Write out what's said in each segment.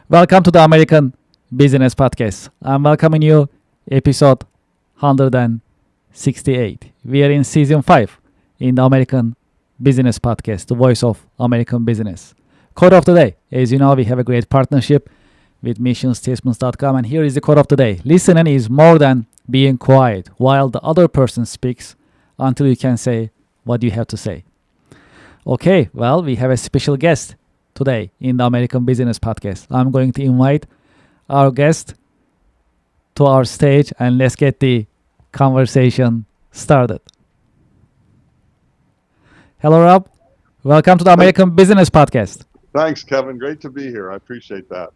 Welcome to the American Business Podcast. I'm welcoming you, episode 168. We are in season 5 in the American Business Podcast, the voice of American business. Quote of the day. As you know, we have a great partnership with missionstatements.com, and here is the quote of the day. Listening is more than being quiet while the other person speaks until you can say what you have to say. Okay, well, we have a special guest today in the American Business Podcast. I'm going to invite our guest to our stage and let's get the conversation started. Hello, Rob. Welcome to the American Business Podcast. Thanks, Kevin. Great to be here. I appreciate that.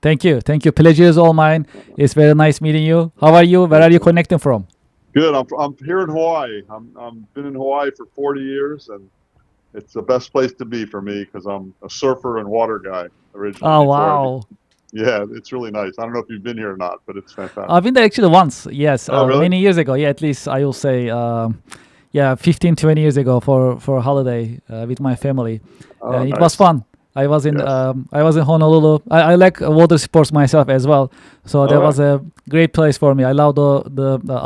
Thank you. Thank you. Pleasure is all mine. It's very nice meeting you. How are you? Where are you connecting from? Good. I'm here in Hawaii. I'm been in Hawaii for 40 years, and it's the best place to be for me because I'm a surfer and water guy originally. Oh, wow. Yeah, it's really nice. I don't know if you've been here or not, but it's fantastic. I've been there actually once. Yes. Oh, really? Many years ago. Yeah, at least I will say, 15, 20 years ago for a holiday with my family. Oh, It nice. was fun. I was in Yes. Honolulu. I like water sports myself as well, so that All was a great place for me. I love the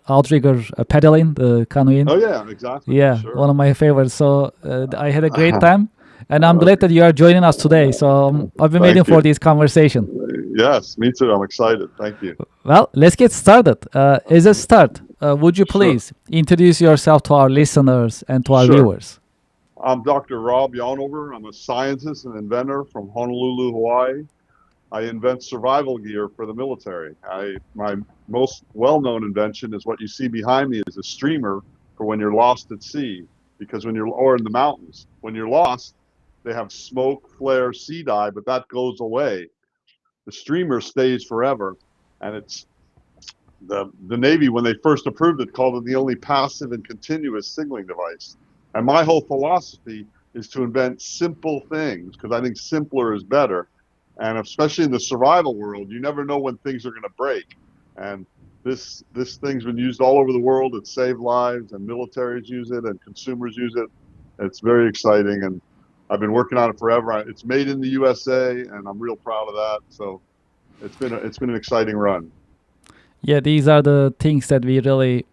outrigger paddling, the canoeing. Oh, yeah, exactly. Yeah, Sure. one of my favorites. So I had a great time, and I'm glad that you are joining us today. So I've been waiting Thank for you. this conversation. Yes, me too. I'm excited. Thank you. Well, let's get started. As a start, would you Sure. please introduce yourself to our listeners and to our Sure. viewers? I'm Dr. Rob Yonover. I'm a scientist and inventor from Honolulu, Hawaii. I invent survival gear for the military. My most well-known invention is what you see behind me is a streamer for when you're lost at sea, because or in the mountains, when you're lost, they have smoke, flare, sea dive, but that goes away. The streamer stays forever, and it's the Navy, when they first approved it, called it the only passive and continuous signaling device. And my whole philosophy is to invent simple things because I think simpler is better. And especially in the survival world, you never know when things are going to break. And this thing's been used all over the world. It saved lives, and militaries use it, and consumers use it. It's very exciting, and I've been working on it forever. It's made in the USA, and I'm real proud of that. So it's been an exciting run. Yeah, these are the things that we really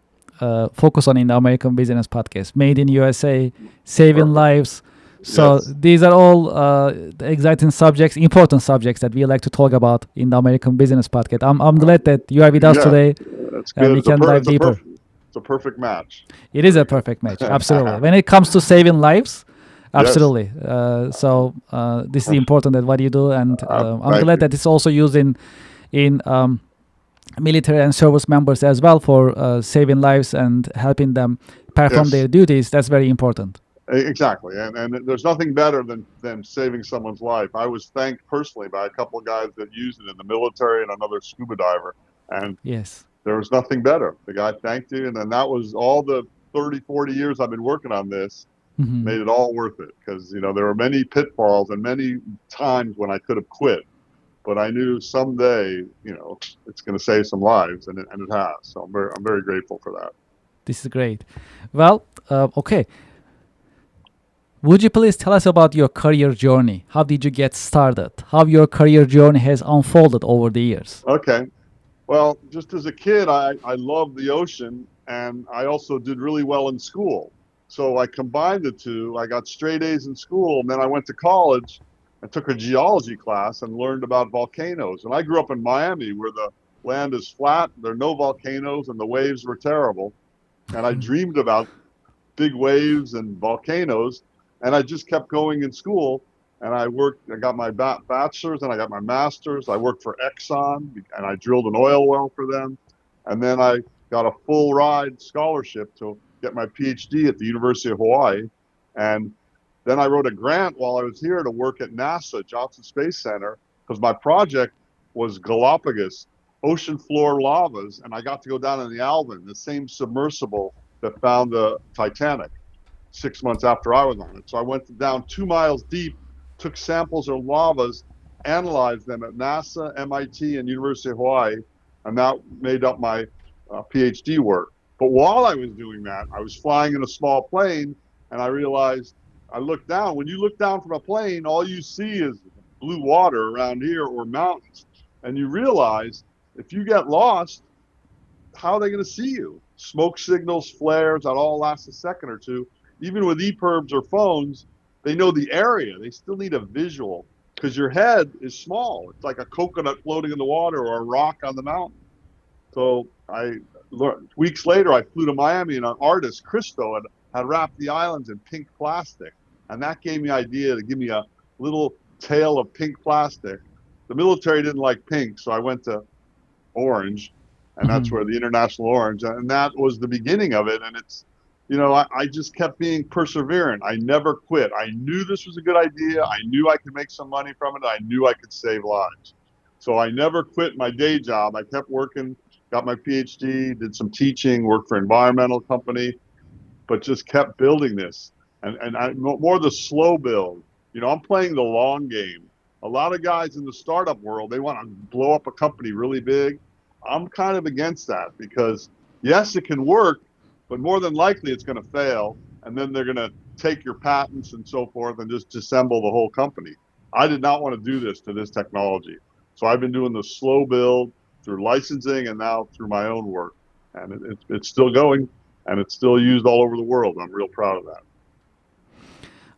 focus on in the American Business Podcast. Made in USA, saving Perfect. lives. So Yes. these are all exciting subjects, important subjects that we like to talk about in the American Business Podcast. I'm glad that you are with us Yeah. today, That's and good. we It's a can per- dive it's a deeper. perf- It's a perfect match. It is a perfect match, absolutely. When it comes to saving lives, absolutely. This is important that what you do, and I'm Thank glad you. that it's also used in military and service members as well for saving lives and helping them perform Yes. their duties. That's very important. Exactly, and there's nothing better than saving someone's life. I was thanked personally by a couple of guys that used it in the military and another scuba diver, and Yes. there was nothing better. The guy thanked you, and then that was all the 30, 40 years I've been working on this Mhm. made it all worth it, because there were many pitfalls and many times when I could have quit, but I knew someday it's going to save some lives, and it has. So I'm very grateful for that. This is great. Well, okay. Would you please tell us about your career journey? How did you get started? How your career journey has unfolded over the years? Okay. Well, just as a kid, I loved the ocean, and I also did really well in school. So I combined the two. I got straight A's in school, and then I went to college and took a geology class and learned about volcanoes. And I grew up in Miami, where the land is flat, there are no volcanoes, and the waves were terrible. And I dreamed about big waves and volcanoes, and I just kept going in school. And I got my bachelor's and I got my master's. I worked for Exxon, and I drilled an oil well for them. And then I got a full ride scholarship to get my PhD at the University of Hawaii. And then I wrote a grant while I was here to work at NASA Johnson Space Center, because my project was Galapagos ocean floor lavas. And I got to go down in the Alvin, the same submersible that found the Titanic 6 months after I was on it. So I went down 2 miles deep, took samples of lavas, analyzed them at NASA, MIT, and University of Hawaii, and that made up my PhD work. But while I was doing that, I was flying in a small plane, and I realized, I looked down. When you look down from a plane, all you see is blue water around here or mountains. And you realize if you get lost, how are they going to see you? Smoke signals, flares, that all lasts a second or two. Even with EPIRBs or phones, they know the area. They still need a visual because your head is small. It's like a coconut floating in the water or a rock on the mountain. So I learned, weeks later, I flew to Miami and an artist, Cristo, had wrapped the islands in pink plastic. And that gave me an idea to give me a little tail of pink plastic. The military didn't like pink, so I went to orange, and that's Mhm. where the international orange, and that was the beginning of it. And it's, I just kept being perseverant. I never quit. I knew this was a good idea. I knew I could make some money from it. I knew I could save lives. So I never quit my day job. I kept working, got my PhD, did some teaching, worked for an environmental company, but just kept building this. And more the slow build. I'm playing the long game. A lot of guys in the startup world, they want to blow up a company really big. I'm kind of against that because yes, it can work, but more than likely it's going to fail. And then they're going to take your patents and so forth and just disassemble the whole company. I did not want to do this to this technology. So I've been doing the slow build through licensing and now through my own work. And it's still going and it's still used all over the world. I'm real proud of that.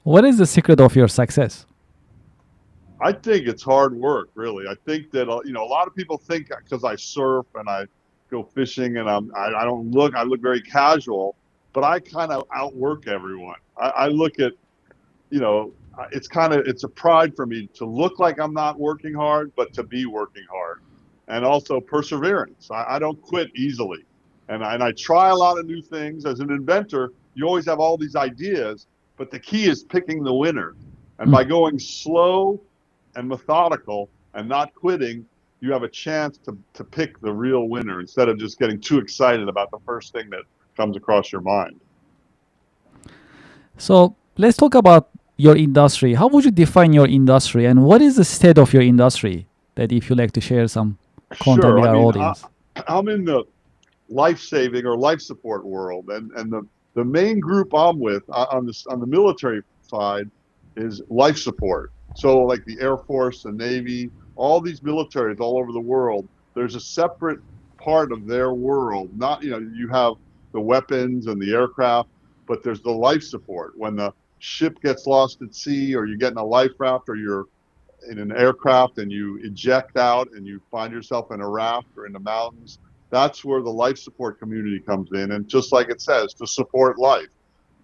What is the secret of your success? I think it's hard work, really. I think that a lot of people think because I surf and I go fishing and I don't look, I look very casual, but I kind of outwork everyone. I look at, it's a pride for me to look like I'm not working hard, but to be working hard, and also perseverance. I don't quit easily, and I try a lot of new things. As an inventor, you always have all these ideas, but the key is picking the winner. And by Mm. going slow and methodical and not quitting, you have a chance to pick the real winner instead of just getting too excited about the first thing that comes across your mind. So let's talk about your industry. How would you define your industry, and what is the state of your industry? That if you like to share some content Sure. with I our mean, audience. I'm in the life saving or life support world, and the main group I'm with on the military side is life support. So like the Air Force, the Navy, all these militaries all over the world, there's a separate part of their world. Not, you have the weapons and the aircraft, but there's the life support. When the ship gets lost at sea, or you get in a life raft, or you're in an aircraft and you eject out and you find yourself in a raft or in the mountains, that's where the life support community comes in. And just like it says, to support life.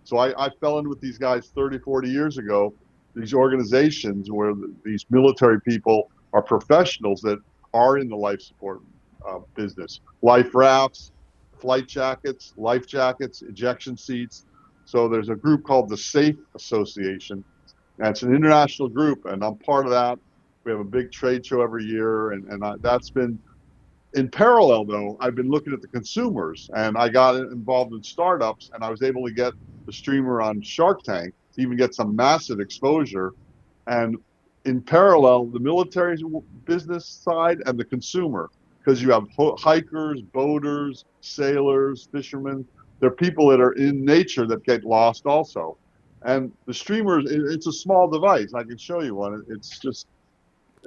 So I fell in with these guys 30, 40 years ago, these organizations where these military people are professionals that are in the life support business. Life rafts, flight jackets, life jackets, ejection seats. So there's a group called the Safe Association, and it's an international group, and I'm part of that. We have a big trade show every year, and that's been in parallel. Though I've been looking at the consumers, and I got involved in startups, and I was able to get the streamer on Shark Tank to even get some massive exposure. And in parallel, the military business side and the consumer, because you have hikers, boaters, sailors, fishermen. They're people that are in nature that get lost also. And the streamer, it's a small device. I can show you one. It's just,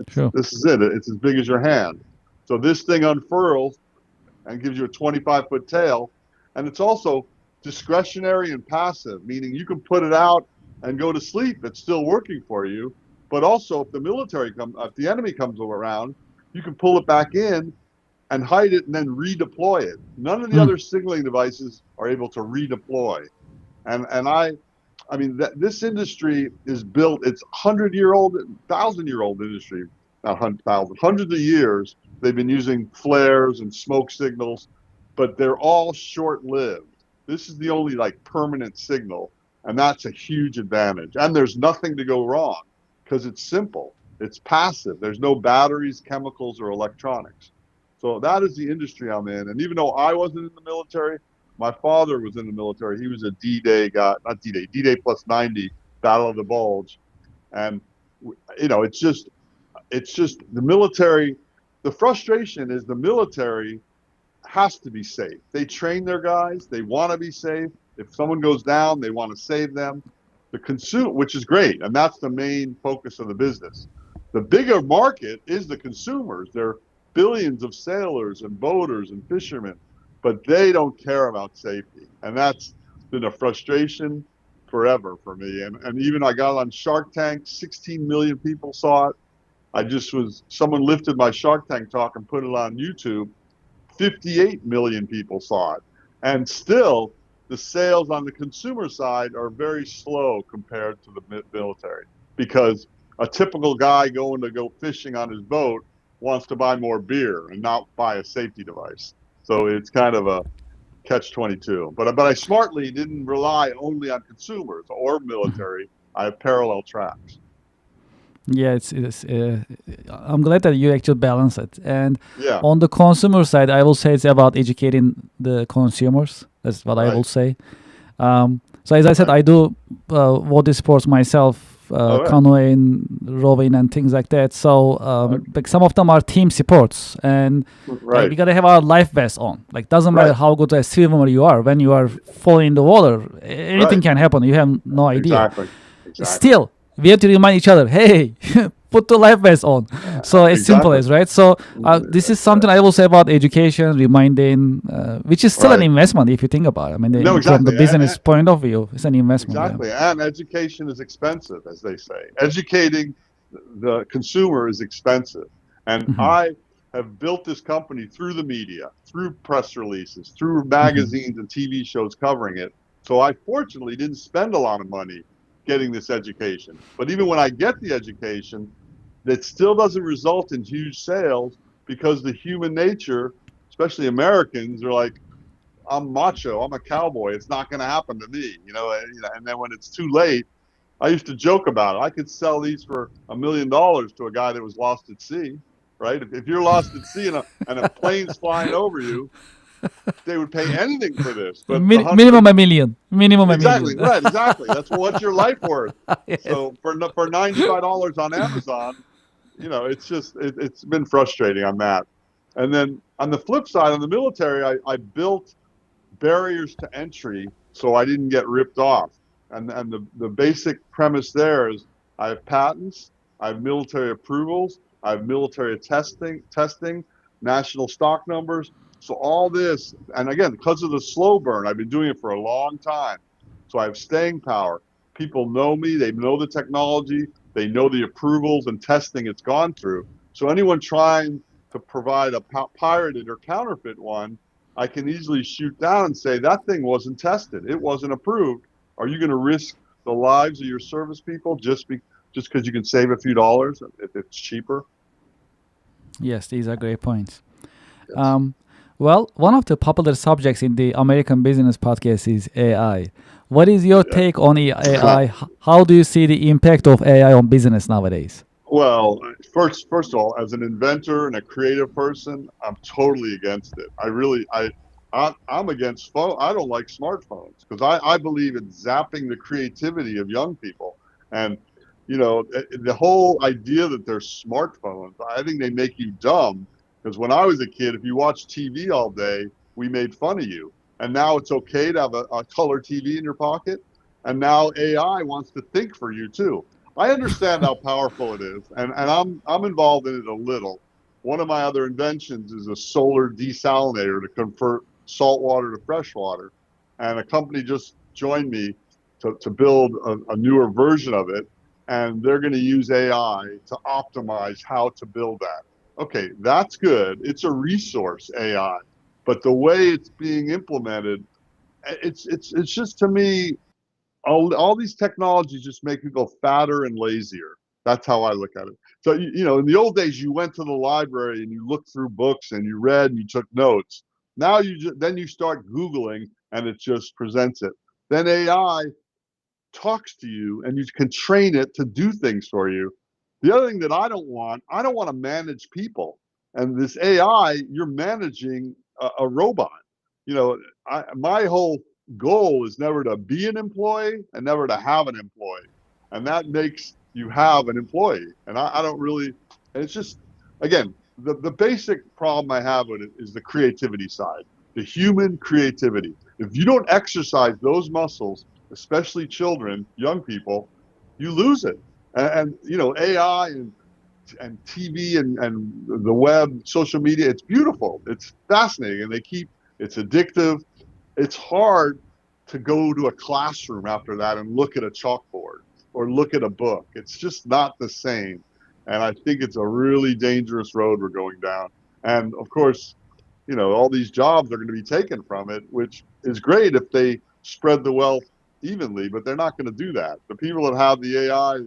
Sure. this is it. It's as big as your hand. So this thing unfurls and gives you a 25-foot tail. And it's also discretionary and passive, meaning you can put it out and go to sleep. It's still working for you. But also, if the enemy comes around, you can pull it back in and hide it and then redeploy it. None of the Mm. other signaling devices are able to redeploy. And I mean, this industry is built, it's 100-year-old, 1,000-year-old industry, not 100,000, hundreds of years. They've been using flares and smoke signals, but they're all short-lived. This is the only like permanent signal, and that's a huge advantage. And there's nothing to go wrong because it's simple. It's passive. There's no batteries, chemicals, or electronics. So that is the industry I'm in. And even though I wasn't in the military, my father was in the military. He was a D-Day guy, not D-Day, D-Day plus 90, Battle of the Bulge. And, it's just the military. The frustration is the military has to be safe. They train their guys. They want to be safe. If someone goes down, they want to save them. Which is great. And that's the main focus of the business. The bigger market is the consumers. They're billions of sailors and boaters and fishermen, but they don't care about safety. And that's been a frustration forever for me. And even I got on Shark Tank, 16 million people saw it. Someone lifted my Shark Tank talk and put it on YouTube. 58 million people saw it. And still, the sales on the consumer side are very slow compared to the military because a typical guy going to go fishing on his boat wants to buy more beer and not buy a safety device. So it's kind of a catch 22. But I smartly didn't rely only on consumers or Mhm. military. I have parallel tracks. Yeah, it's I'm glad that you actually balance it. And Yeah, on the consumer side, I will say it's about educating the consumers. That's what I will right, say. So as I said, right. I do water sports myself, Oh, right, canoeing, rowing, and things like that. So okay. like some of them are team sports, and like Right, we gotta have our life vest on. Like doesn't matter right, how good a swimmer you are, when you are falling in the water, anything right. can happen. You have no idea. Exactly, exactly. Still, we have to remind each other, hey, put the life vest on. So as simple Exactly. as, right? So this is something I will say about education, reminding, which is still an Right. investment if you think about it. I mean, No, from the exactly. business point of view, it's an investment. Yeah. Exactly. And education is expensive, as they say. Educating the consumer is expensive. And Hmm. I have built this company through the media, through press releases, through Hmm. magazines and TV shows covering it. So I fortunately didn't spend a lot of money getting this education. But even when I get the education, that still doesn't result in huge sales because the human nature, especially Americans, are like, I'm macho. I'm a cowboy. It's not going to happen to me, And then when it's too late, I used to joke about it. I could sell these for $1 million to a guy that was lost at sea, right? If you're lost at sea and a plane's flying over you, they would pay anything for this. But the Minimum husband, a million. Minimum a exactly million. right, exactly. That's what's your life worth. Yes. So for $95 on Amazon, it's been frustrating on that. And then on the flip side, on the military, I built barriers to entry so I didn't get ripped off. And the basic premise there is I have patents, I have military approvals, I have military testing, national stock numbers. So all this, and again, because of the slow burn, I've been doing it for a long time. So I have staying power. People know me, they know the technology, they know the approvals and testing it's gone through. So anyone trying to provide a pirated or counterfeit one, I can easily shoot down and say that thing wasn't tested. It wasn't approved. Are you going to risk the lives of your service people just because you can save a few dollars if it's cheaper? Yes, these are great points. Yes. Um, well, one of the popular subjects in the American Business Podcast is AI. What is your Yeah. take on AI? How do you see the impact of AI on business nowadays? Well, first of all, as an inventor and a creative person, I'm totally against it. I'm against phone. I don't like smartphones because I believe in zapping the creativity of young people. And the whole idea that they're smartphones, I think they make you dumb. Because when I was a kid, if you watched TV all day, we made fun of you. And now it's okay to have a color TV in your pocket. And now AI wants to think for you too. I understand how powerful it is, and I'm involved in it a little. One of my other inventions is a solar desalinator to convert salt water to fresh water, and a company just joined me to build a newer version of it, and they're going to use AI to optimize how to build that. Okay, that's good. It's a resource AI, but the way it's being implemented, it's just to me all these technologies just make people fatter and lazier. That's how I look at it. So in the old days, you went to the library and you looked through books and you read and you took notes. Now then you start Googling and it just presents it. Then AI talks to you and you can train it to do things for you. The other thing that I don't want to manage people. And this AI, you're managing a robot. My whole goal is never to be an employee and never to have an employee. And that makes you have an employee. And I don't really, and it's just, again, the basic problem I have with it is the creativity side, the human creativity. If you don't exercise those muscles, especially children, young people, you lose it. And AI and and TV and the web, social media. It's beautiful. It's fascinating, and it's addictive. It's hard to go to a classroom after that and look at a chalkboard or look at a book. It's just not the same. And I think it's a really dangerous road we're going down. And of course, all these jobs are going to be taken from it, which is great if they spread the wealth evenly, but they're not going to do that. The people that have the AI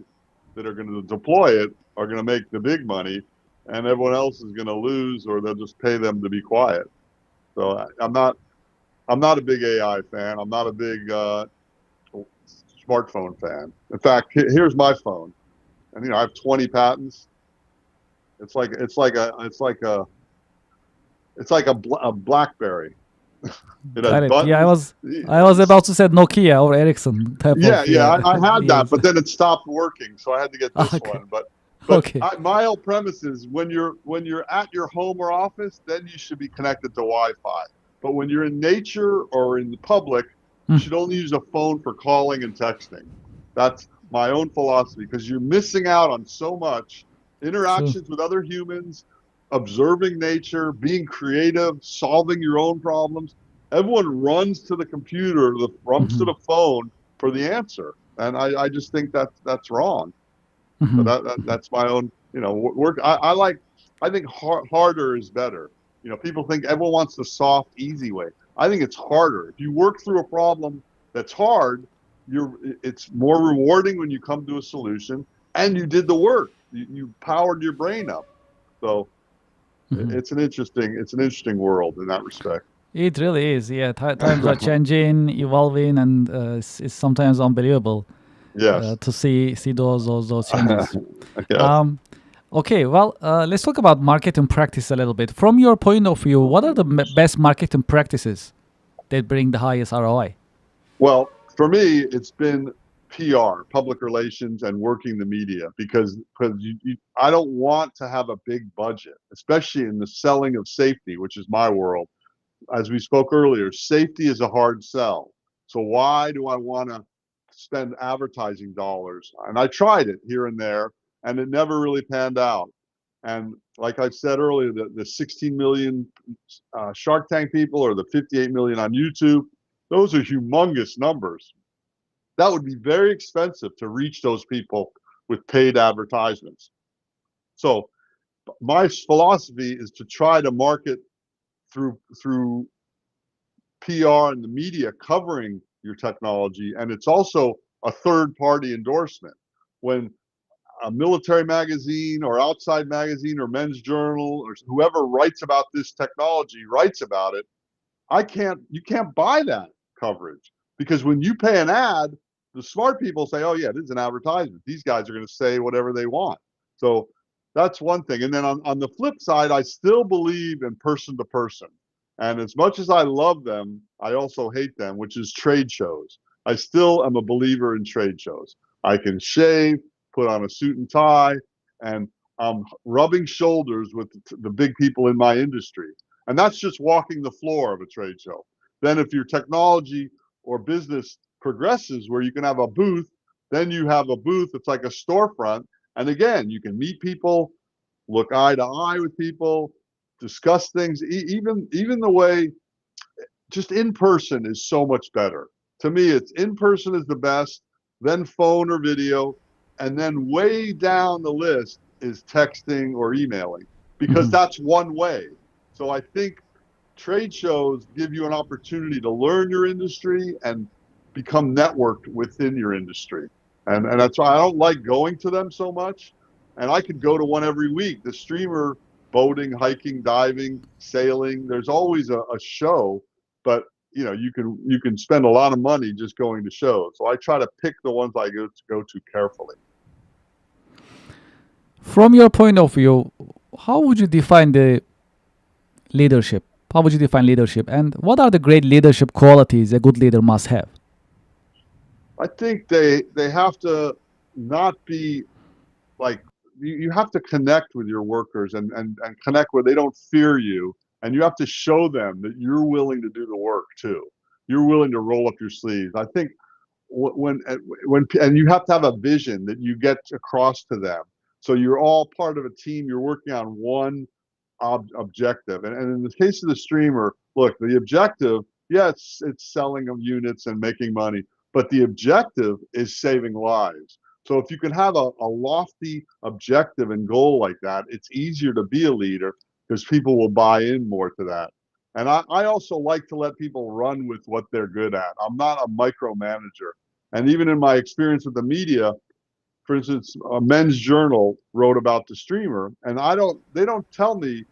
that are going to deploy it are going to make the big money, and everyone else is going to lose, or they'll just pay them to be quiet. So I'm not a big AI fan. I'm not a big smartphone fan. In fact, here's my phone, and I have 20 patents. It's like a BlackBerry. It has Got it. Yeah, I buttons. was I was about to say Nokia or Ericsson type Yeah, of yeah, I had that, yes. but then it stopped working, so I had to get this Okay. one. But Okay. my whole premise is when you're at your home or office, then you should be connected to Wi-Fi. But when you're in nature or in the public, you Hmm. should only use a phone for calling and texting. That's my own philosophy because you're missing out on so much True. interactions with other humans, observing nature, being creative, solving your own problems. Everyone runs to the computer, runs to Hmm. the phone for the answer, and I just think that's wrong. So Hmm. that's my own work. I think harder is better. People think everyone wants the soft, easy way. I think it's harder. If you work through a problem that's hard, it's more rewarding when you come to a solution and you did the work. You powered your brain up. So Hmm. it's an interesting world in that respect. It really is. Yeah, times are changing, evolving, and it's sometimes unbelievable Yes. to see those changes. Yes. Um, okay, well, let's talk about marketing practice a little bit. From your point of view, what are the best marketing practices that bring the highest ROI? Well, for me, it's been PR, public relations, and working the media because I don't want to have a big budget, especially in the selling of safety, which is my world. As we spoke earlier, safety is a hard sell. So why do I want to spend advertising dollars? And I tried it here and there, and it never really panned out. And like I said earlier, the 16 million Shark Tank people or the 58 million on YouTube, those are humongous numbers. That would be very expensive to reach those people with paid advertisements. So my philosophy is to try to market through PR and the media covering your technology, and it's also a third party endorsement. When a military magazine or outside magazine or men's journal or whoever writes about this technology writes about it, you can't buy that coverage because when you pay an ad, the smart people say, oh yeah, this is an advertisement. These guys are going to say whatever they want. So that's one thing. And then on the flip side, I still believe in person to person. And as much as I love them, I also hate them, which is trade shows. I still am a believer in trade shows. I can shave, put on a suit and tie, and I'm rubbing shoulders with the big people in my industry. And that's just walking the floor of a trade show. Then, if your technology or business progresses where you can have a booth, then you have a booth that's like a storefront. And again, you can meet people, look eye to eye with people, discuss things. Even the way just in person is so much better. To me, it's in person is the best, then phone or video, and then way down the list is texting or emailing because Hmm. that's one way. So I think trade shows give you an opportunity to learn your industry and become networked within your industry. And that's why I don't like going to them so much. And I could go to one every week. The streamer boating, hiking, diving, sailing, there's always a show, but you can spend a lot of money just going to shows. So I try to pick the ones I go to carefully. From your point of view, how would you define the leadership? How would you define leadership? And what are the great leadership qualities a good leader must have? I think they have to not be like you have to connect with your workers and connect where they don't fear you, and you have to show them that you're willing to do the work too. You're willing to roll up your sleeves. I think when and you have to have a vision that you get across to them. So you're all part of a team. You're working on one objective. And in the case of the streamer, look, the objective, yeah, it's selling of units and making money, but the objective is saving lives. So if you can have a lofty objective and goal like that, it's easier to be a leader because people will buy in more to that. And I also like to let people run with what they're good at. I'm not a micromanager. And even in my experience with the media, for instance, Men's Journal wrote about the streamer, and they don't tell me,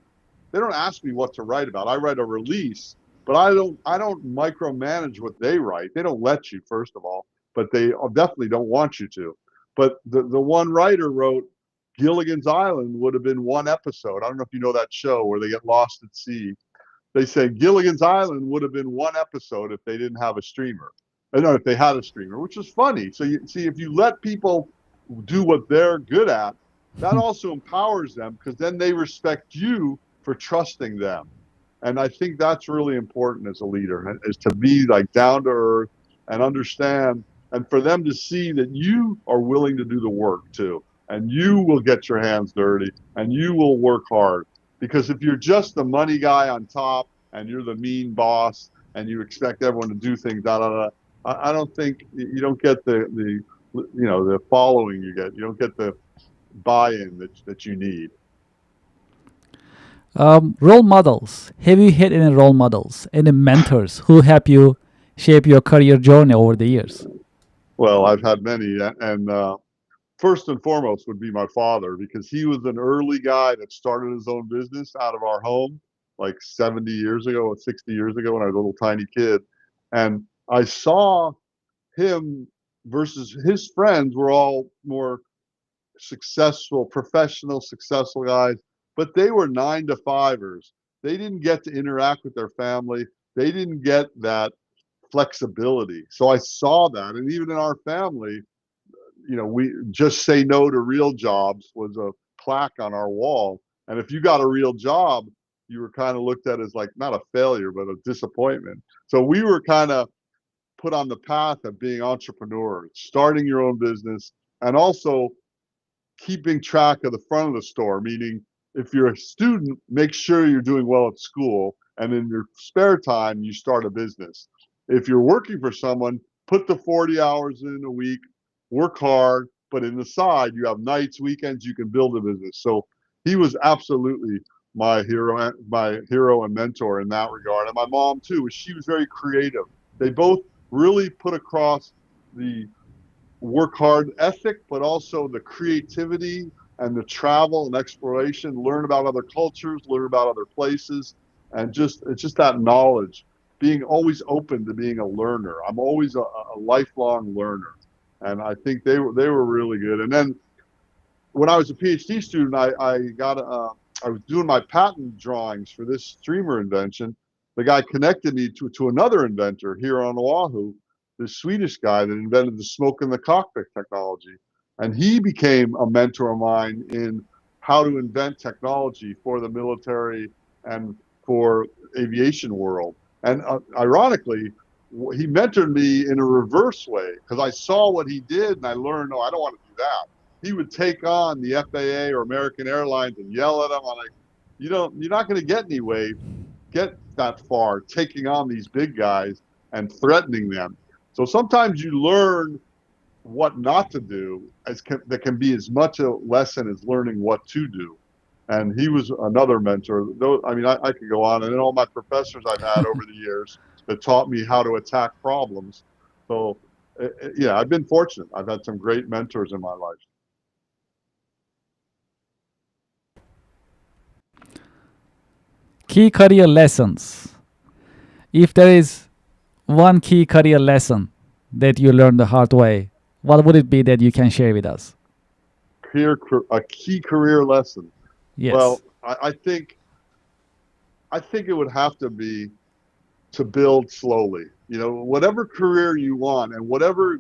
they don't ask me what to write about. I write a release, but I don't micromanage what they write. They don't let you, first of all, but they definitely don't want you to. But the one writer wrote, Gilligan's Island would have been one episode. I don't know if you know that show where they get lost at sea. They say Gilligan's Island would have been one episode if they didn't have a streamer. No, if they had a streamer, which is funny. So you see, if you let people do what they're good at, that also empowers them because then they respect you for trusting them. And I think that's really important as a leader, is to be like down to earth and understand, and for them to see that you are willing to do the work too, and you will get your hands dirty and you will work hard. Because if you're just the money guy on top and you're the mean boss and you expect everyone to do things, I don't think you don't get the following you get. You don't get the buy-in that you need. Role models. Have you had any role models, any mentors who help you shape your career journey over the years? Well, I've had many, and first and foremost would be my father, because he was an early guy that started his own business out of our home like 70 years ago or 60 years ago when I was a little tiny kid. And I saw him versus his friends were all more successful, professional, successful guys, but they were 9 to 5ers. They didn't get to interact with their family. They didn't get that flexibility. So I saw that. And even in our family, we just say no to real jobs was a plaque on our wall. And if you got a real job, you were kind of looked at as like not a failure, but a disappointment. So we were kind of put on the path of being entrepreneurs, starting your own business, and also keeping track of the front of the store, meaning if you're a student, make sure you're doing well at school, and in your spare time, you start a business. If you're working for someone, put the 40 hours in a week, work hard, but in the side, you have nights, weekends, you can build a business. So he was absolutely my hero and mentor in that regard. And my mom too, she was very creative. They both really put across the work hard ethic, but also the creativity and the travel and exploration, learn about other cultures, learn about other places, and it's just that knowledge, being always open to being a learner. I'm always a lifelong learner, and I think they were really good. And then when I was a PhD student, I was doing my patent drawings for this streamer invention. The guy connected me to another inventor here on Oahu, this Swedish guy that invented the smoke in the cockpit technology. And he became a mentor of mine in how to invent technology for the military and for aviation world. And ironically, he mentored me in a reverse way because I saw what he did and I learned, no, I don't want to do that. He would take on the FAA or American Airlines and yell at them. I'm like, you're not going to get that far taking on these big guys and threatening them. So sometimes you learn what not to do that can be as much a lesson as learning what to do. And he was another mentor. I could go on, and then all my professors I've had over the years that taught me how to attack problems. So yeah, I've been fortunate. I've had some great mentors in my life. Key career lessons. If there is one key career lesson that you learned the hard way, what would it be that you can share with us? A key career lesson. Yes. Well, I think it would have to be to build slowly. Whatever career you want and whatever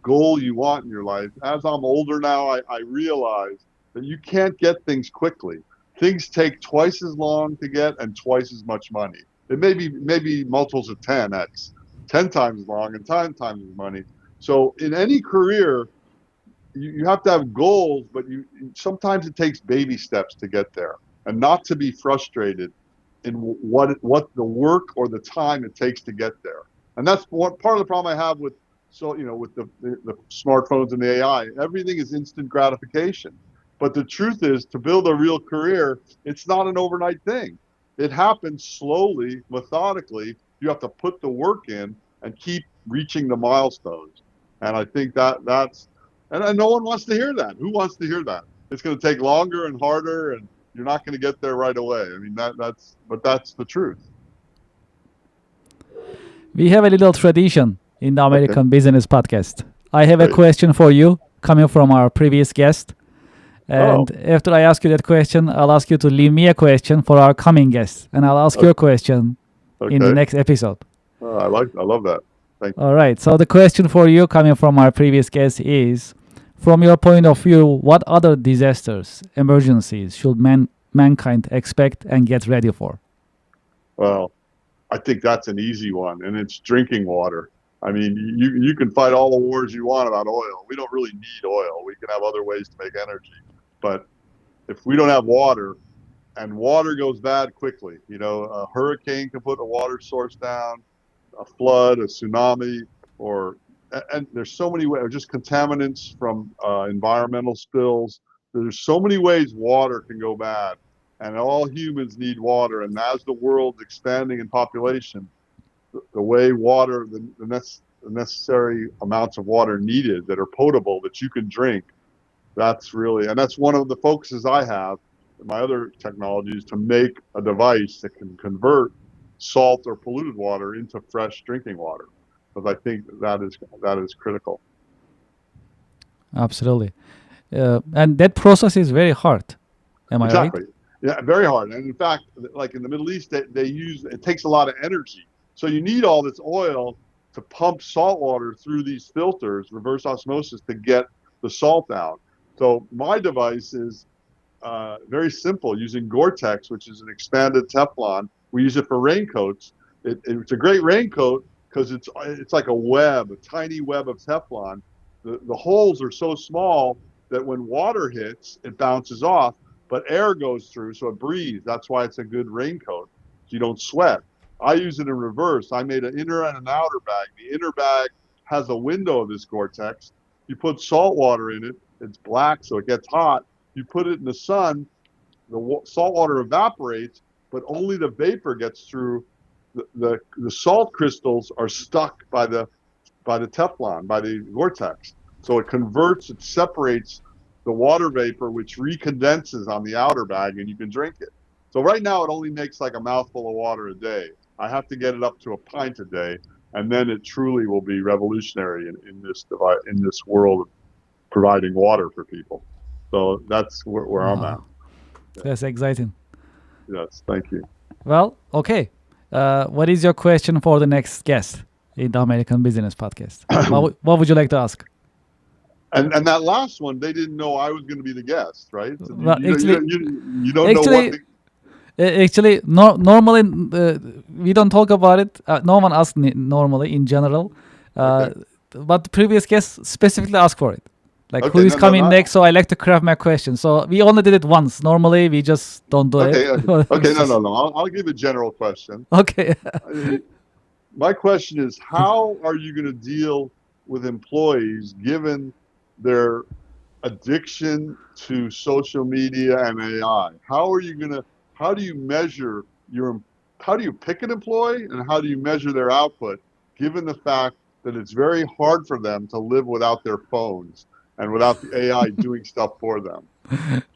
goal you want in your life. As I'm older now, I realize that you can't get things quickly. Things take twice as long to get and twice as much money. It may be multiples of 10x, 10 times as long and 10 times as money. So in any career, you have to have goals, but sometimes it takes baby steps to get there, and not to be frustrated in what the work or the time it takes to get there. And that's one part of the problem I have with with the smartphones and the AI. Everything is instant gratification. But the truth is, to build a real career, it's not an overnight thing. It happens slowly, methodically. You have to put the work in and keep reaching the milestones. And I think and no one wants to hear that. Who wants to hear that? It's going to take longer and harder, and you're not going to get there right away. I mean, that's the truth. We have a little tradition in the American Okay, Business Podcast. I have a great. question for you coming from our previous guest. And Oh, after I ask you that question, I'll ask you to leave me a question for our coming guest. And I'll ask your question in the okay. next episode. I love that. Thank you. All right. So the question for you coming from our previous guest is, from your point of view, what other disasters, emergencies should mankind expect and get ready for? Well, I think that's an easy one, and it's drinking water. I mean, you can fight all the wars you want about oil. We don't really need oil. We can have other ways to make energy. But if we don't have water, and water goes bad quickly, a hurricane can put a water source down, a flood, a tsunami, and there's so many ways, or just contaminants from environmental spills. There's so many ways water can go bad, and all humans need water. And as the world's expanding in population, the way water, the necessary amounts of water needed that are potable that you can drink, and that's one of the focuses I have in my other technologies, to make a device that can convert salt or polluted water into fresh drinking water, because I think that is critical. Absolutely. And that process is very hard. Am I right? Exactly. Yeah, very hard. And in fact, like in the Middle East, it takes a lot of energy. So you need all this oil to pump salt water through these filters, reverse osmosis, to get the salt out. So my device is very simple, using Gore-Tex, which is an expanded Teflon. We use it for raincoats. It's a great raincoat because it's like a web, a tiny web of Teflon. The holes are so small that when water hits, it bounces off, but air goes through, so it breathes. That's why it's a good raincoat, so you don't sweat. I use it in reverse. I made an inner and an outer bag. The inner bag has a window of this Gore-Tex. You put salt water in it. It's black, so it gets hot. You put it in the sun, the salt water evaporates, but only the vapor gets through. The salt crystals are stuck by the Teflon, by the Gore-Tex. So it separates the water vapor, which recondenses on the outer bag, and you can drink it. So right now it only makes like a mouthful of water a day. I have to get it up to a pint a day, and then it truly will be revolutionary in this world of providing water for people. So that's where I'm at. Wow, that's exciting. Yes, thank you. Well, okay. What is your question for the next guest in the American Business Podcast? What would you like to ask? And that last one, they didn't know I was going to be the guest, right? So Well, actually, you don't know actually, normally we don't talk about it. No one asks normally in general, uh, Okay. but the previous guest specifically asked for it. Like who Okay, is no, no, coming no. next? So I like to craft my question. So we only did it once. Normally we just don't do it. Okay, okay, no. I'll give a general question. Okay. My question is, how are you going to deal with employees given their addiction to social media and AI? How do you measure how do you pick an employee, and how do you measure their output, given the fact that it's very hard for them to live without their phones and without the AI doing stuff for them?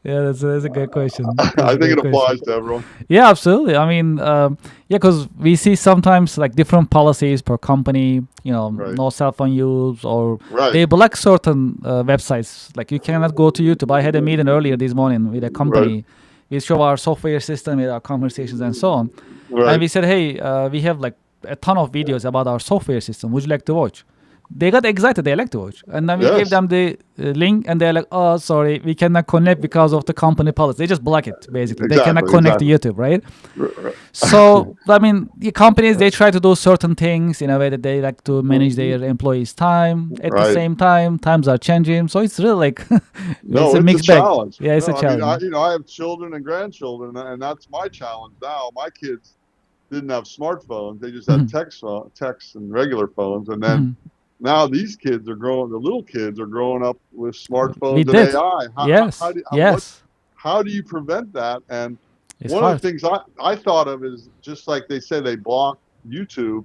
Yeah, that's a good question. That's I a think great it question. applies to everyone. Yeah, absolutely. I mean, yeah, because we see sometimes like different policies per company. Right, No cell phone use, or right, they block certain websites. Like you cannot go to YouTube. I had a meeting earlier this morning with a right, company. We show our software system with our conversations and so on. And right. we said, hey, we have like a ton of videos about our software system. Would you like to watch? they got excited. They like to watch. And then we gave Yes, them the link, and they're like, "Oh, sorry, we cannot connect because of the company policy." They just block it. Basically, they cannot exactly, connect to exactly. YouTube, right? So I mean, the companies they try to do certain things in a way that they like to manage their employees' time. At the Right. same time, times are changing, so it's really like it's No, a it's a mixed bag. challenge. Yeah, it's a No, I mean, challenge. I have children and grandchildren, and that's my challenge now. My kids didn't have smartphones; they just had Mhm, texts and regular phones. And then mhm. now these kids are growing. The little kids are growing up with smartphones With and that, AI. yes, yes, How do you prevent that? And it's one of the hard. things I thought of is just like they say they block YouTube.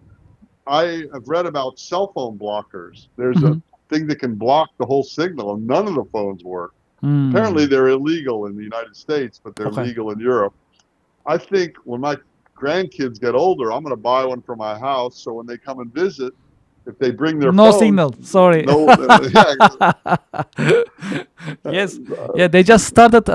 I have read about cell phone blockers. There's a Mhm. thing that can block the whole signal, and none of the phones work. Apparently, Mm. they're illegal in the United States, but they're Okay. legal in Europe. I think when my grandkids get older, I'm going to buy one for my house. So when they come and visit, if they bring their No phones, signal. Sorry. no, yeah, Yes. Yeah, they just started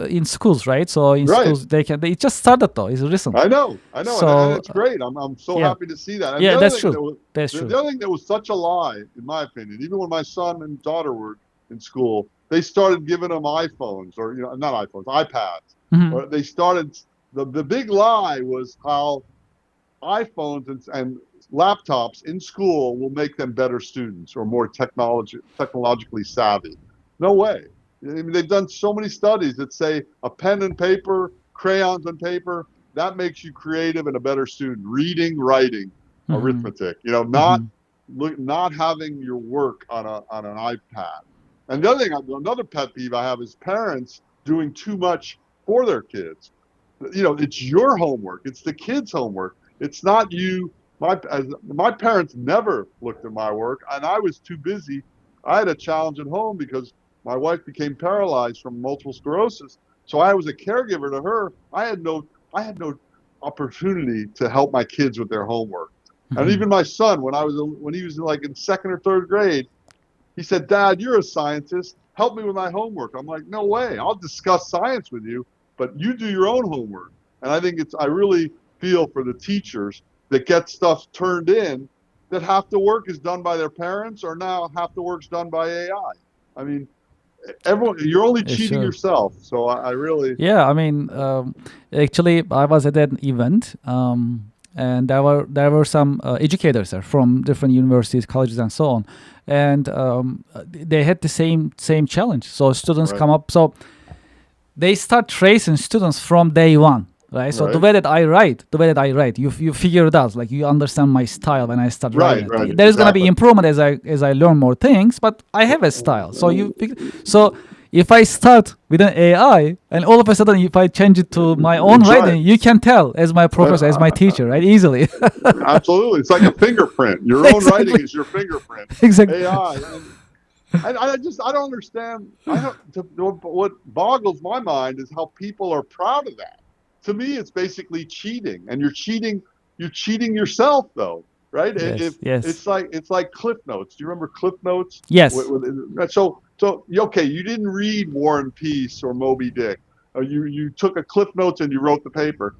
in schools, right? So in right. schools they can. They just started though. It's recent. I know, and So it's great. I'm so yeah, happy to see that. And yeah, that's true. That's true. the other thing that was such a lie, in my opinion, even when my son and daughter were in school, they started giving them iPhones or not iPhones, iPads, Hmm. or they started. The big lie was how iPhones and laptops in school will make them better students or more technologically savvy. No way. I mean, they've done so many studies that say a pen and paper, crayons and paper, that makes you creative and a better student. Reading, writing, Hmm. arithmetic. Hmm. Not having your work on an iPad. And the other thing, another pet peeve I have is parents doing too much for their kids. It's your homework. It's the kids' homework. It's not you. My parents never looked at my work, and I was too busy. I had a challenge at home because my wife became paralyzed from multiple sclerosis. So I was a caregiver to her. I had no opportunity to help my kids with their homework. And Hmm. even my son, when he was like in second or third grade, he said, "Dad, you're a scientist. Help me with my homework." I'm like, "No way. I'll discuss science with you, but you do your own homework." And I really feel for the teachers that get stuff turned in that half the work is done by their parents or now half the work's done by AI. I mean, you're only It's cheating true. yourself. So I really, Yeah, I mean, actually, I was at an event, and there were some educators there from different universities, colleges, and so on, and they had the same challenge. So students right, come up, so they start tracing students from day one. Right, so right, the way that I write, you figure it out. Like you understand my style when I start writing right, it. There is gonna be exactly. improvement as I learn more things, but I have a style. So if I start with an AI and all of a sudden if I change it to my own That's right. writing, you can tell as my professor, as my Uh, teacher, right? Easily. Absolutely. It's like a fingerprint. Your own writing Exactly. is your fingerprint. Exactly. AI. I don't understand. I don't. What boggles my mind is how people are proud of that. To me, it's basically cheating, and you're cheating. You're cheating yourself, though, right? If Yes. Yes. it's like Cliff Notes. Do you remember Cliff Notes? Yes. So okay, you didn't read War and Peace or Moby Dick. You took a Cliff Notes and you wrote the paper.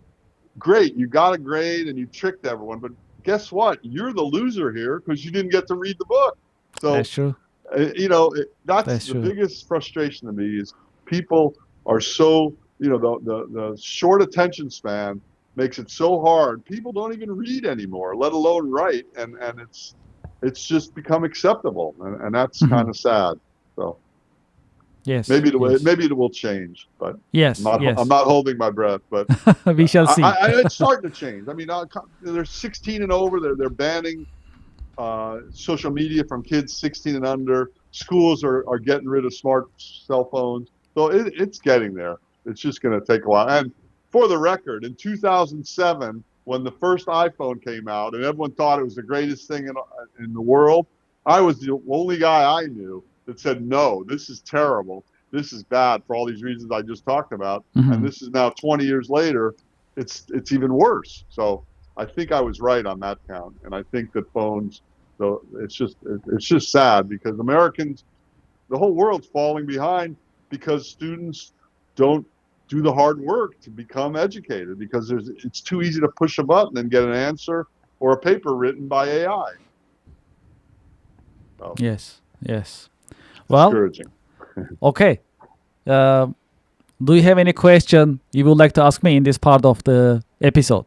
Great, you got a grade and you tricked everyone. But guess what? You're the loser here because you didn't get to read the book. That's So true. that's That's the true. biggest frustration to me is people are so the short attention span makes it so hard. People don't even read anymore, let alone write, and it's just become acceptable, and that's Mhm. kind of sad. So Yes. Yes. maybe it will change, but Yes. I'm Yes. not holding my breath. But We shall see. it's starting to change. I mean, they're 16 and over. They're banning social media from kids 16 and under. Schools are getting rid of smart cell phones. So it's getting there. It's just going to take a while. And for the record, in 2007, when the first iPhone came out and everyone thought it was the greatest thing in the world, I was the only guy I knew that said, no, this is terrible. This is bad for all these reasons I just talked about. And Hmm. this is now 20 years later. It's even worse. So I think I was right on that count. And I think that phones, so it's just sad because Americans, the whole world's falling behind because students don't do the hard work to become educated because it's too easy to push a button and get an answer or a paper written by AI. Yes. Yes. Well, Discouraging. okay. Uh, do you have any question you would like to ask me in this part of the episode?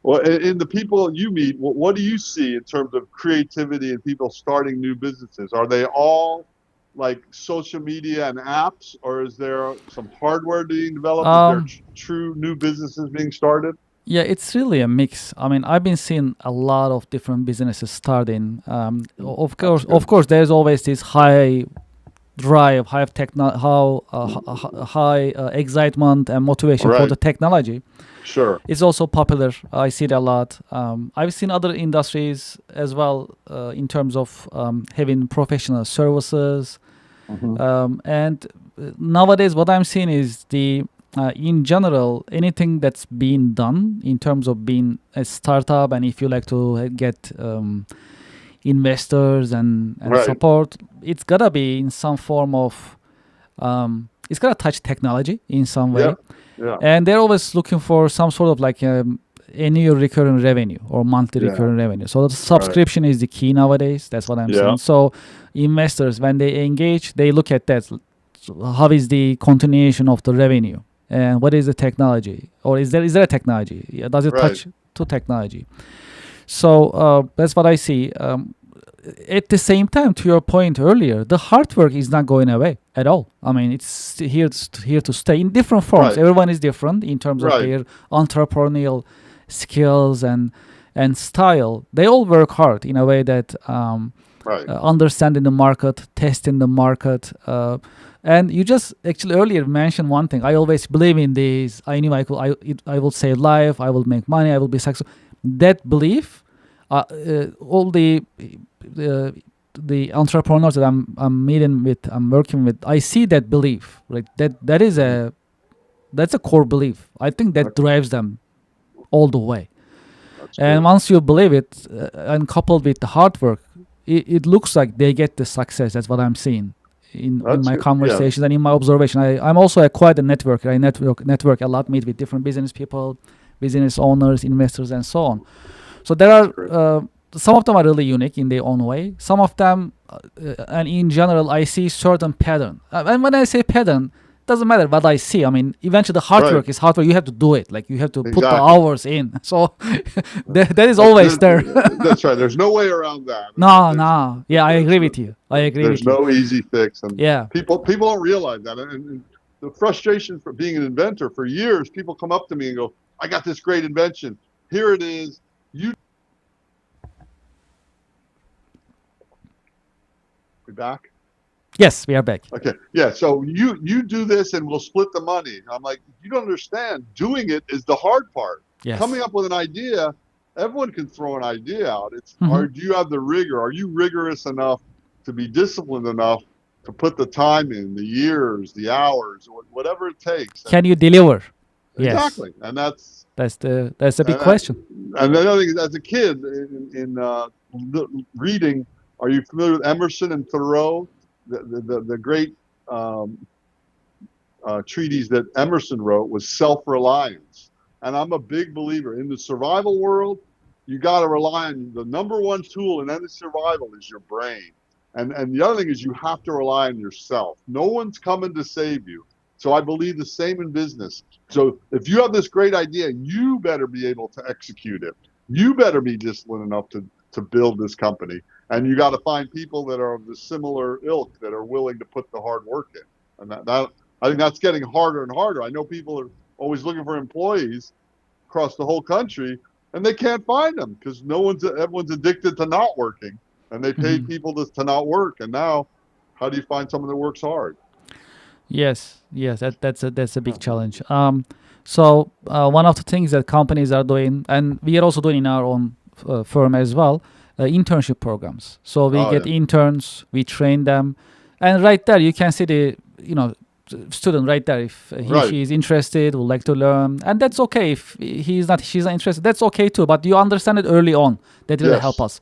Well, in the people you meet, what do you see in terms of creativity and people starting new businesses? Are they all like social media and apps, or is there some hardware being developed? Is there Um, true new businesses being started? yeah, it's really a mix. I mean, I've been seeing a lot of different businesses starting. That's Of good. course, there's always this high drive, high excitement and motivation for Right. the technology. Sure. It's also popular. I see it a lot. I've seen other industries as well in terms of having professional services. Hmm. And nowadays, what I'm seeing is in general, anything that's being done in terms of being a startup, and if you like to get investors and Right. support, it's gotta be in some form of it's gotta touch technology in some Yeah. way, Yeah. and they're always looking for some sort of like annual recurring revenue or monthly Yeah. recurring revenue. So the Right. subscription is the key nowadays. That's what I'm Yeah. seeing. So investors, when they engage, they look at that. So how is the continuation of the revenue, and what is the technology, or is there a technology? Yeah, does it Right. touch to technology? So that's what I see. At the same time, to your point earlier, the hard work is not going away at all. I mean, it's here to stay in different forms. Right. Everyone is different in terms of Right. their entrepreneurial skills and style. They all work hard in a way that Right. understanding the market, testing the market. And you just actually earlier mentioned one thing. I always believe in this. I knew I will save life. I will make money. I will be successful. That belief, all the entrepreneurs that I'm meeting with, I'm working with, I see that belief. Right. That's a core belief. I think that Okay. drives them all the way. That's And good. once you believe it, and coupled with the hard work, it looks like they get the success. That's what I'm seeing in That's my good. Yeah. conversations and in my observation. I'm also quite a networker. I network a lot, meet with different business people, business owners, investors, and so on. So there That's are great. some of them are really unique in their own way. Some of them, and in general, I see certain pattern. And when I say pattern, doesn't matter what I see. I mean, eventually the hard Right. work is hard work. You have to do it. Like you have to put the Exactly. hours in. So that is That's, always there. that's right. There's no way around that. No, no. Yeah, I agree There's with you. I agree there's with you. no easy fix, and Yeah. people don't realize that. And the frustration for being an inventor for years, people come up to me and go, "I got this great invention. Here it is. You be back." Yes, we are back. Okay. Yeah. So you do this and we'll split the money. I'm like, you don't understand. Doing it is the hard part. Yes. Coming up with an idea, everyone can throw an idea out. Mhm. Do you have the rigor? Are you rigorous enough to be disciplined enough to put the time in, the years, the hours, whatever it takes? Can you deliver? Yes. Exactly. And that's That's the big and, question. and the other thing is, as a kid in reading, are you familiar with Emerson and Thoreau? The great treatise that Emerson wrote was self-reliance. And I'm a big believer in the survival world. You got to rely on the number one tool in any survival is your brain. And the other thing is you have to rely on yourself. No one's coming to save you. So I believe the same in business. So if you have this great idea, you better be able to execute it. You better be disciplined enough to build this company. And you got to find people that are of the similar ilk that are willing to put the hard work in. And that I think that's getting harder and harder. I know people are always looking for employees across the whole country, and they can't find them because everyone's addicted to not working, and they pay people to not work. And now, how do you find someone that works hard? Yes, yes, that's a big challenge. So one of the things that companies are doing, and we are also doing in our own firm as well, internship programs. So we Oh get yeah, interns, we train them, and right there you can see the student right there. If right, she is interested, would like to learn, and that's okay. If she's not interested, that's okay too. But you understand it early on. That really help yes, us.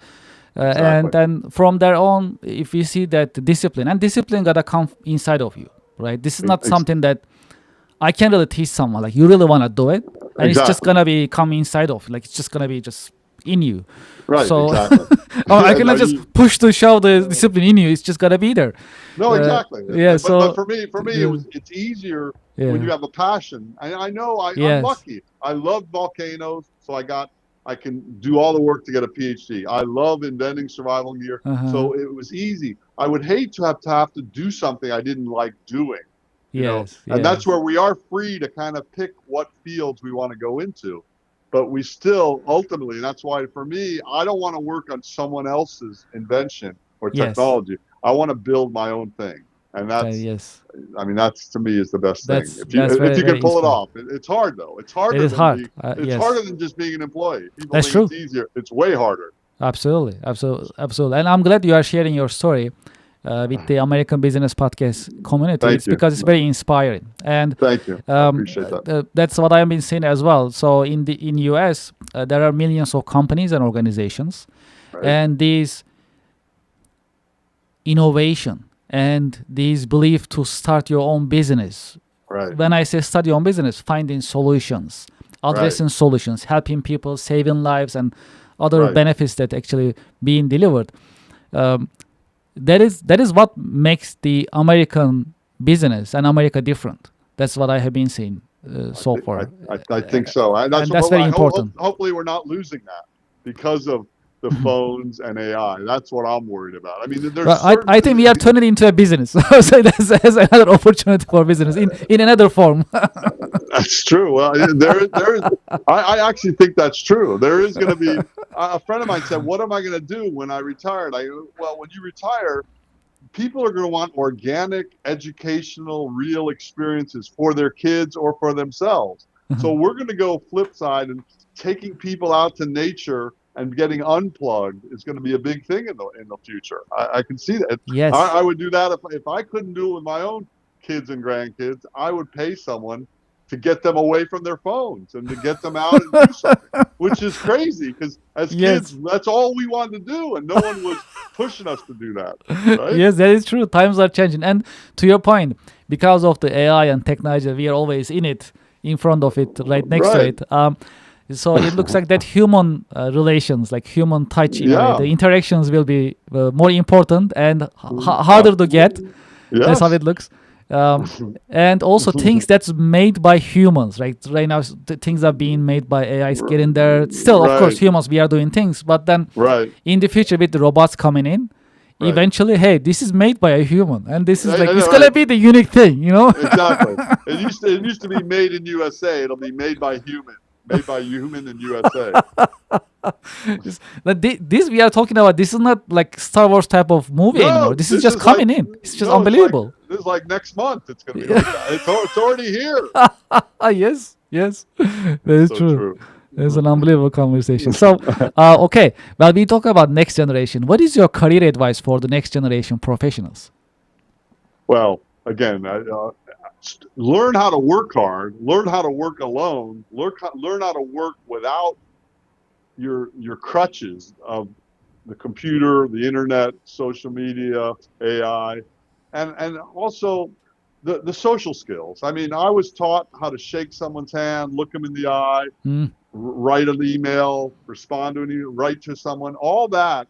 And exactly, then from there on, if we see that discipline, and discipline gotta come inside of you, right? This is not something that I can really teach someone. Like you really wanna do it, and it's just exactly, gonna be come inside of. Like it's just gonna be just in you. Right, So exactly. I Yeah, no, cannot just push to shove the discipline in you. It's just gotta be there. no, exactly. Yeah. But So for me, yeah. it's easier when Yeah. you have a passion. I know I'm Yes. lucky. I love volcanoes, so I can do all the work to get a PhD. I love inventing survival gear, Uh-huh. so it was easy. I would hate to have to do something I didn't like doing, Yes. and that's Yes. where we are free to kind of pick what fields we want to go into. But we still ultimately, and that's why for me, I don't want to work on someone else's invention or Yes. technology. I want to build my own thing, and Yes. I mean, that's to me is the best thing. That's If very you can very pull it inspiring. off, it's hard though. It is hard. It's Yes. harder than just being an employee. People That's think it's true. easier. It's way harder. Absolutely. Absolutely. Absolutely. And I'm glad you are sharing your story with the American Business Podcast community. Thank It's you, because it's very inspiring. And thank you. I appreciate that. that's what I've been seeing as well. So in US, there are millions of companies and organizations, Right, and these innovation and these belief to start your own business. right, When I say start your own business, finding solutions, right, addressing solutions, helping people, saving lives, and other right. benefits that actually being delivered. Um, that is what makes the American business and America different. That's what I have been seeing so far, I think so. And that's and that's very important. hopefully we're not losing that because of the phones and AI. That's what I'm worried about. I mean, there's Well, certain I think we are things. turning into a business. So that's another opportunity for business in another form. That's true. Well, there is. I actually think that's true. There is going to be a friend of mine said, "What am I going to do when I retire?" Well, when you retire, people are going to want organic, educational, real experiences for their kids or for themselves. So we're going to go flip side, and taking people out to nature and getting unplugged is going to be a big thing in the future. I can see that. Yes. I would do that if I couldn't do it with my own kids and grandkids. I would pay someone to get them away from their phones and to get them out and do something, which is crazy because as kids, Yes. that's all we wanted to do, and no one was pushing us to do that, right? Yes, that is true. Times are changing. And to your point, because of the AI and technology, we are always in it, in front of it, right next to Right. it. So it looks like that human relations, like human touch in a way, Yeah. the interactions will be more important and harder to get. That's how Yes. it looks. And also things that's made by humans, right? Right now, things are being made by AI, is getting there. Still, of course, Right. humans, we are doing things. But then Right. in the future, with the robots coming in, Right. eventually, hey, this is made by a human. And this is like, I it's know, going to right. be the unique thing, you know? Exactly. It used to be made in USA. It'll be made by human. Made by human in USA. This we are talking about, this is not like Star Wars type of movie anymore. No, This is this just is like coming in. It's just no, unbelievable. this is like next month. It's going to be like that. It's already here. Yes, yes, that It's is so true. true. It's an unbelievable conversation. So, okay, well, we talk about next generation. What is your career advice for the next generation professionals? Well, again, learn how to work hard. Learn how to work alone. Learn how to work without your crutches of the computer, the internet, social media, AI, and also the social skills. I mean, I was taught how to shake someone's hand, look them in the eye, Mm, write an email, respond to an email, write to someone. All that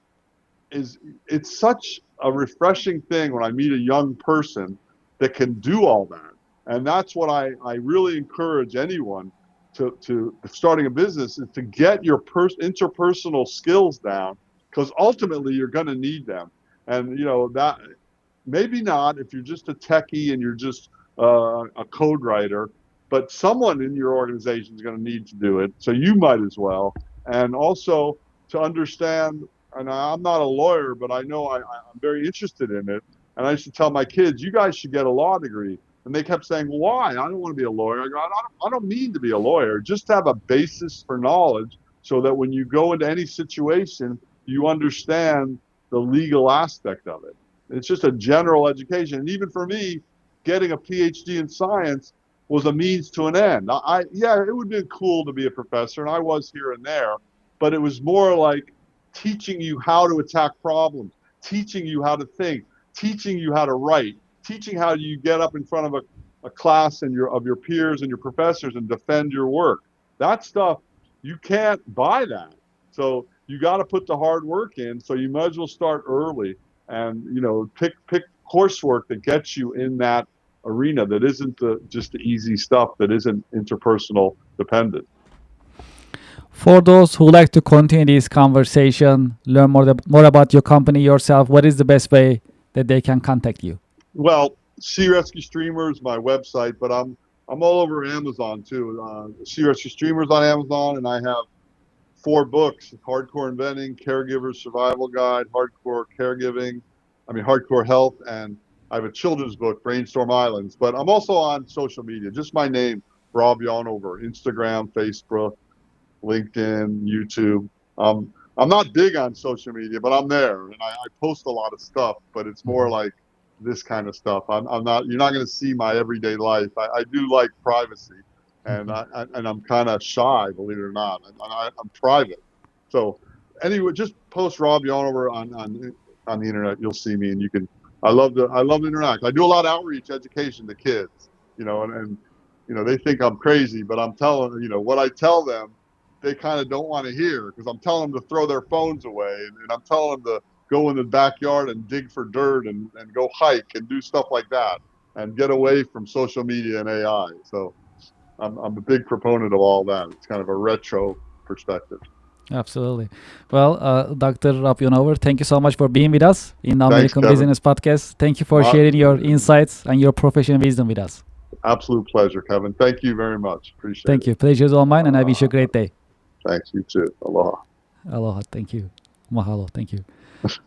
is it's such a refreshing thing when I meet a young person that can do all that. And that's what I really encourage anyone to starting a business is to get your interpersonal skills down because ultimately you're going to need them. And that maybe not if you're just a techie and you're just a code writer, but someone in your organization is going to need to do it. So you might as well. And also to understand, and I'm not a lawyer, but I know I'm very interested in it. And I used to tell my kids, you guys should get a law degree. And they kept saying, why? I don't want to be a lawyer. I go, I don't mean to be a lawyer. Just have a basis for knowledge so that when you go into any situation, you understand the legal aspect of it. It's just a general education. And even for me, getting a PhD in science was a means to an end. Yeah, it would have been cool to be a professor, and I was here and there, but it was more like teaching you how to attack problems, teaching you how to think, teaching you how to write, teaching how you get up in front of a class and of your peers and your professors and defend your work. That stuff, you can't buy that. So you got to put the hard work in. So you might as well start early and, pick coursework that gets you in that arena that isn't just the easy stuff that isn't interpersonal dependent. For those who like to continue this conversation, learn more about your company yourself, what is the best way that they can contact you? Well, Sea Rescue Streamer is my website, but I'm all over Amazon too. Sea Rescue Streamers on Amazon, and I have 4 books: Hardcore Inventing, Caregiver's Survival Guide, Hardcore Health, and I have a children's book, Brainstorm Islands. But I'm also on social media, just my name, Rob Yonover, Instagram, Facebook, LinkedIn, YouTube. I'm not big on social media, but I'm there, and I post a lot of stuff, but it's more like this kind of stuff. I'm not. You're not going to see my everyday life. I do like privacy, and I'm kind of shy, believe it or not. I'm private. So anyway, just post Rob Yonover on the internet. You'll see me, and you can. I love to interact. I do a lot of outreach education to kids, and they think I'm crazy, but I'm telling what I tell them, they kind of don't want to hear, because I'm telling them to throw their phones away, and I'm telling them to go in the backyard and dig for dirt and go hike and do stuff like that and get away from social media and AI. So I'm a big proponent of all that. It's kind of a retro perspective. Absolutely. Well, Dr. Rob Yonover, thank you so much for being with us in the American Kevin. Business Podcast. Thank you for sharing your insights and your professional wisdom with us. Absolute pleasure, Kevin. Thank you very much. Appreciate it. Thank you. Pleasure is all mine, and I wish you a great day. Thanks. You too. Aloha. Aloha. Thank you. Mahalo. Thank you.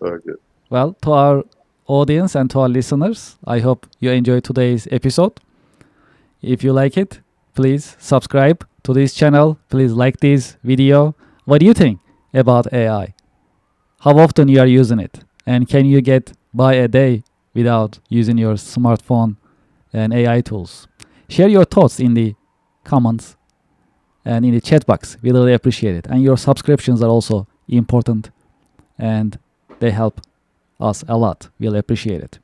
Very good. Well, to our audience and to our listeners, I hope you enjoyed today's episode. If you like it, please subscribe to this channel. Please like this video. What do you think about AI? How often you are using it? And can you get by a day without using your smartphone and AI tools? Share your thoughts in the comments and in the chat box. We really appreciate it. And your subscriptions are also important, and they help us a lot. We'll appreciate it.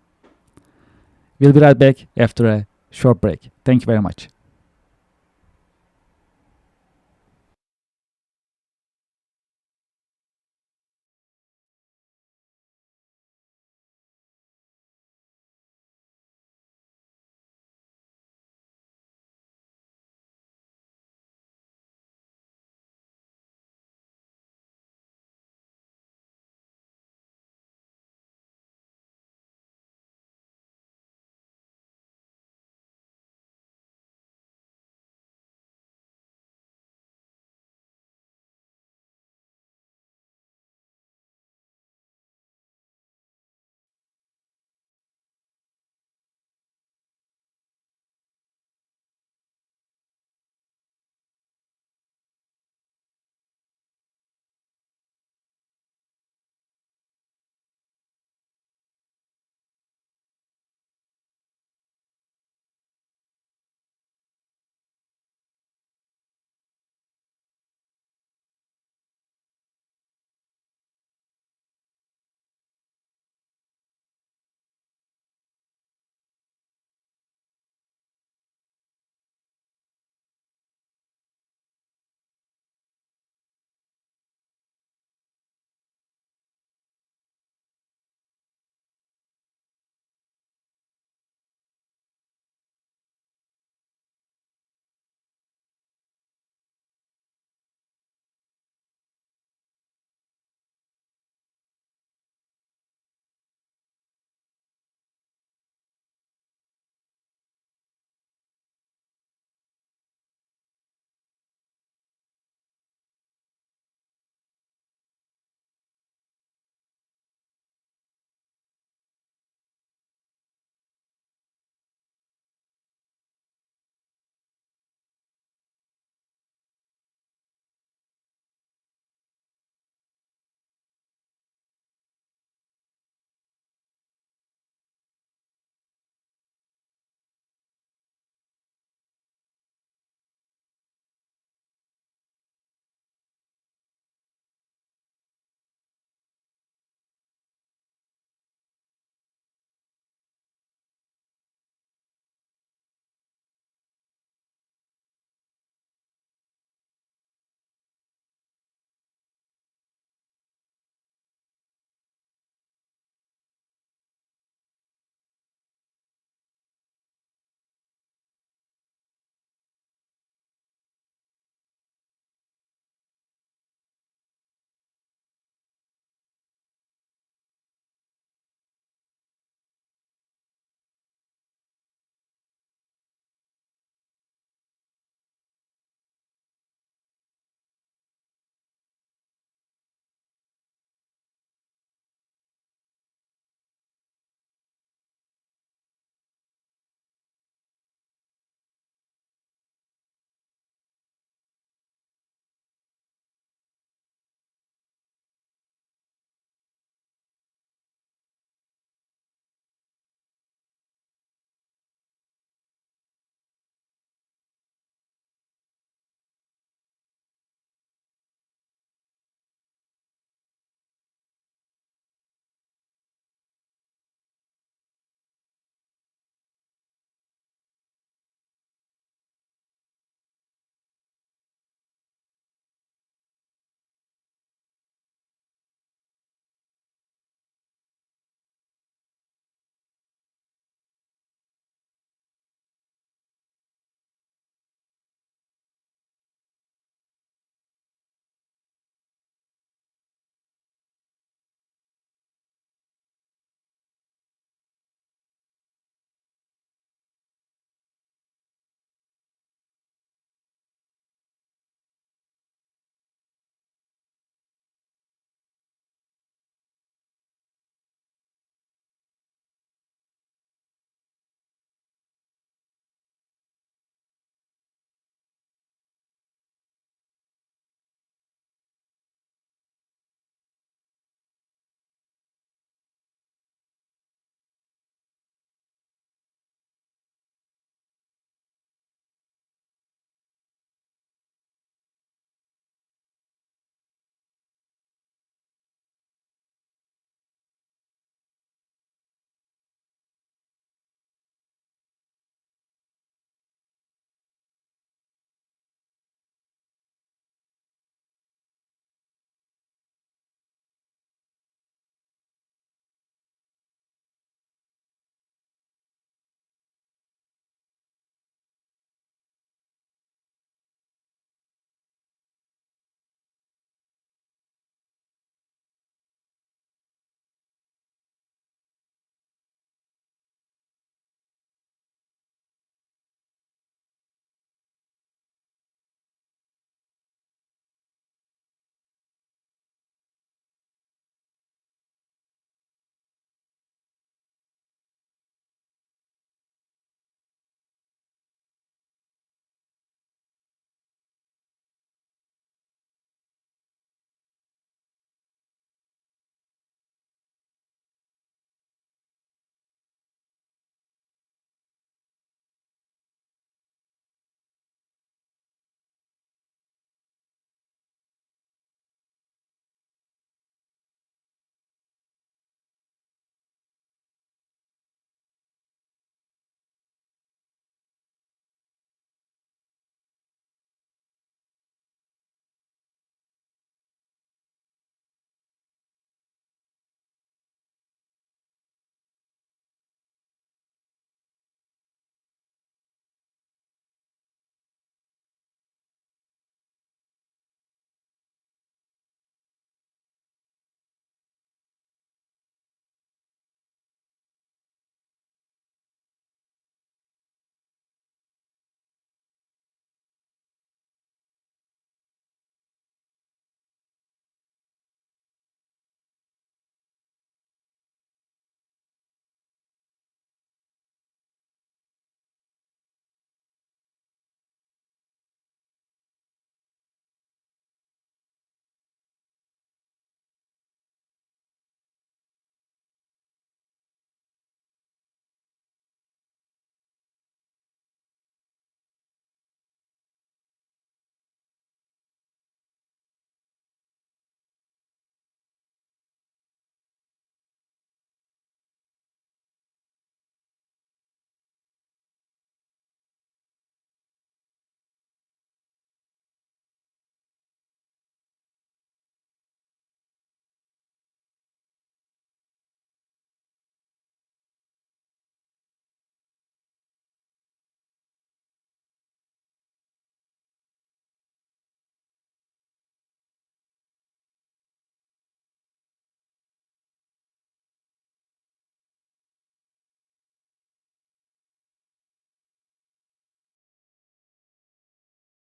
We'll be right back after a short break. Thank you very much.